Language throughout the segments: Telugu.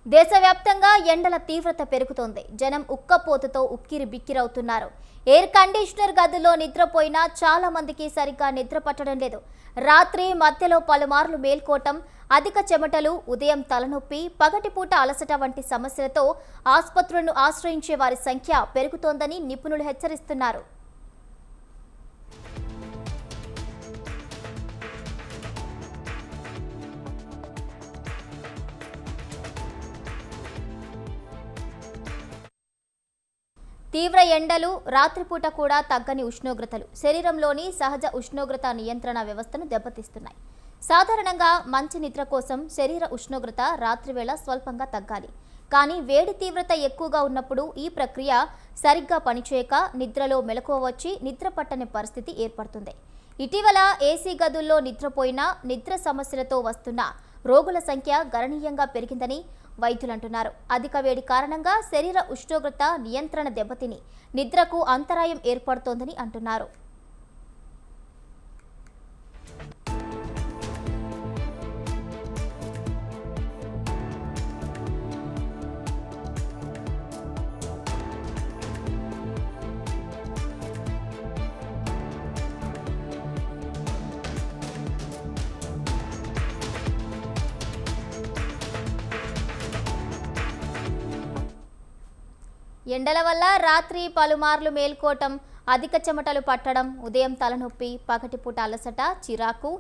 దేశవ్యాప్తంగా ఎండల తీవ్రత పెరుగుతోంది. జనం ఉక్కపోతతో ఉక్కిరి బిక్కిరవుతున్నారు. ఎయిర్ కండిషనర్ గదిలో నిద్రపోయినా చాలా మందికి సరిగ్గా నిద్ర పట్టడం లేదు. రాత్రి మధ్యలో పలుమార్లు మేల్కోవటం, అధిక చెమటలు, ఉదయం తలనొప్పి, పగటిపూట అలసట వంటి సమస్యలతో ఆసుపత్రులను ఆశ్రయించే వారి సంఖ్య పెరుగుతోందని నిపుణులు హెచ్చరిస్తున్నారు. తీవ్ర ఎండలు, రాత్రిపూట కూడా తగ్గని ఉష్ణోగ్రతలు శరీరంలోని సహజ ఉష్ణోగ్రత నియంత్రణ వ్యవస్థను దెబ్బతీస్తున్నాయి. సాధారణంగా మంచి నిద్ర కోసం శరీర ఉష్ణోగ్రత రాత్రివేళ స్వల్పంగా తగ్గాలి. కానీ వేడి తీవ్రత ఎక్కువగా ఉన్నప్పుడు ఈ ప్రక్రియ సరిగ్గా పనిచేయక నిద్రలో మెలకువ వచ్చి నిద్ర పట్టని పరిస్థితి ఏర్పడుతుంది. ఇటీవల ఏసీ గదుల్లో నిద్రపోయినా నిద్ర సమస్యలతో వస్తున్న రోగుల సంఖ్య గణనీయంగా పెరిగిందని వైద్యులు అంటున్నారు. అధిక వేడి కారణంగా శరీర ఉష్ణోగ్రత నియంత్రణ దెబ్బతిని నిద్రకు అంతరాయం ఏర్పడుతోందని అంటున్నారు. ఎండల వల్ల రాత్రి పలుమార్లు మేల్కోవటం, అధిక చెమటలు పట్టడం, ఉదయం తలనొప్పి, పగటిపూట అలసట, చిరాకు,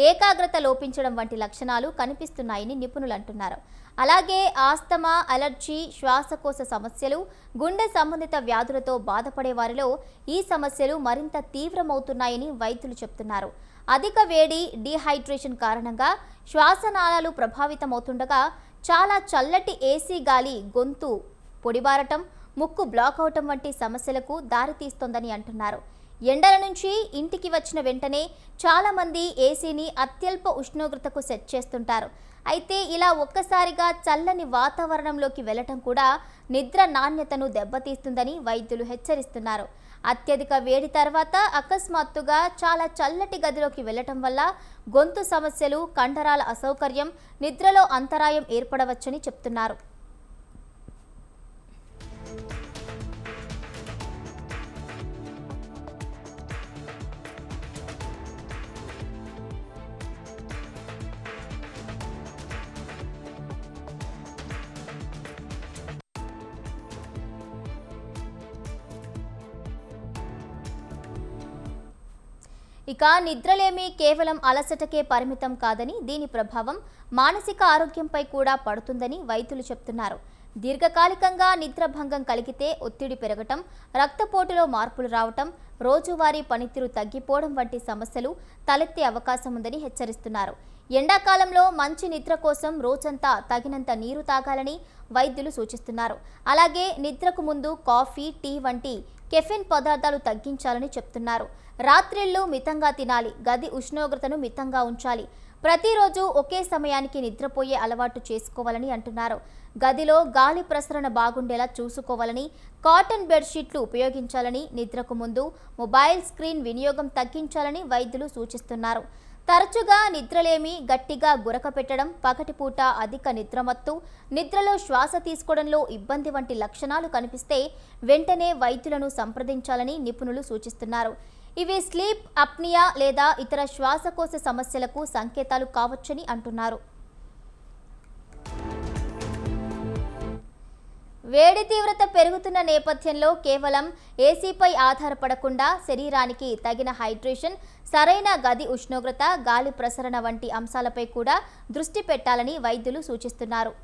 ఏకాగ్రత లోపించడం వంటి లక్షణాలు కనిపిస్తున్నాయని నిపుణులు అంటున్నారు. అలాగే ఆస్తమా, అలర్జీ, శ్వాసకోశ సమస్యలు, గుండె సంబంధిత వ్యాధులతో బాధపడే వారిలో ఈ సమస్యలు మరింత తీవ్రమవుతున్నాయని వైద్యులు చెబుతున్నారు. అధిక వేడి, డీహైడ్రేషన్ కారణంగా శ్వాసనాళాలు ప్రభావితమవుతుండగా చాలా చల్లటి ఏసీ గాలి గొంతు పొడిబారటం, ముక్కు బ్లాక్ అవటం వంటి సమస్యలకు దారితీస్తోందని అంటున్నారు. ఎండల నుంచి ఇంటికి వచ్చిన వెంటనే చాలామంది ఏసీని అత్యల్ప ఉష్ణోగ్రతకు సెట్ చేస్తుంటారు. అయితే ఇలా ఒక్కసారిగా చల్లని వాతావరణంలోకి వెళ్లటం కూడా నిద్ర నాణ్యతను దెబ్బతీస్తుందని వైద్యులు హెచ్చరిస్తున్నారు. అత్యధిక వేడి తర్వాత అకస్మాత్తుగా చాలా చల్లటి గదిలోకి వెళ్లటం వల్ల గొంతు సమస్యలు, కండరాల అసౌకర్యం, నిద్రలో అంతరాయం ఏర్పడవచ్చని చెప్తున్నారు. ఇక నిద్రలేమి కేవలం అలసటకే పరిమితం కాదని, దీని ప్రభావం మానసిక ఆరోగ్యంపై కూడా పడుతుందని వైద్యులు చెప్తున్నారు. దీర్ఘకాలికంగా నిద్రభంగం కలిగితే ఒత్తిడి పెరగటం, రక్తపోటులో మార్పులు రావటం, రోజువారీ పనితీరు తగ్గిపోవడం వంటి సమస్యలు తలెత్తే అవకాశం ఉందని హెచ్చరిస్తున్నారు. ఎండాకాలంలో మంచి నిద్ర కోసం రోజంతా తగినంత నీరు తాగాలని వైద్యులు సూచిస్తున్నారు. అలాగే నిద్రకు ముందు కాఫీ, టీ వంటి కెఫిన్ పదార్థాలు తగ్గించాలని చెప్తున్నారు. రాత్రిళ్ళు మితంగా తినాలి, గది ఉష్ణోగ్రతను మితంగా ఉంచాలి, ప్రతిరోజు ఒకే సమయానికి నిద్రపోయే అలవాటు చేసుకోవాలని అంటున్నారు. గదిలో గాలి ప్రసరణ బాగుండేలా చూసుకోవాలని, కాటన్ బెడ్షీట్లు ఉపయోగించాలని, నిద్రకు ముందు మొబైల్ స్క్రీన్ వినియోగం తగ్గించాలని వైద్యులు సూచిస్తున్నారు. తరచుగా నిద్రలేమి, గట్టిగా గురక పెట్టడం, పగటిపూట అధిక నిద్రమత్తు, నిద్రలో శ్వాస తీసుకోవడంలో ఇబ్బంది వంటి లక్షణాలు కనిపిస్తే వెంటనే వైద్యులను సంప్రదించాలని నిపుణులు సూచిస్తున్నారు. ఇవి స్లీప్ అప్నియా లేదా ఇతర శ్వాసకోశ సమస్యలకు సంకేతాలు కావచ్చని అంటున్నారు. వేడి తీవ్రత పెరుగుతున్న నేపథ్యంలో కేవలం ఏసీపై ఆధారపడకుండా శరీరానికి తగిన హైడ్రేషన్, సరైన గది ఉష్ణోగ్రత, గాలి ప్రసరణ వంటి అంశాలపై కూడా దృష్టి పెట్టాలని వైద్యులు సూచిస్తున్నారు.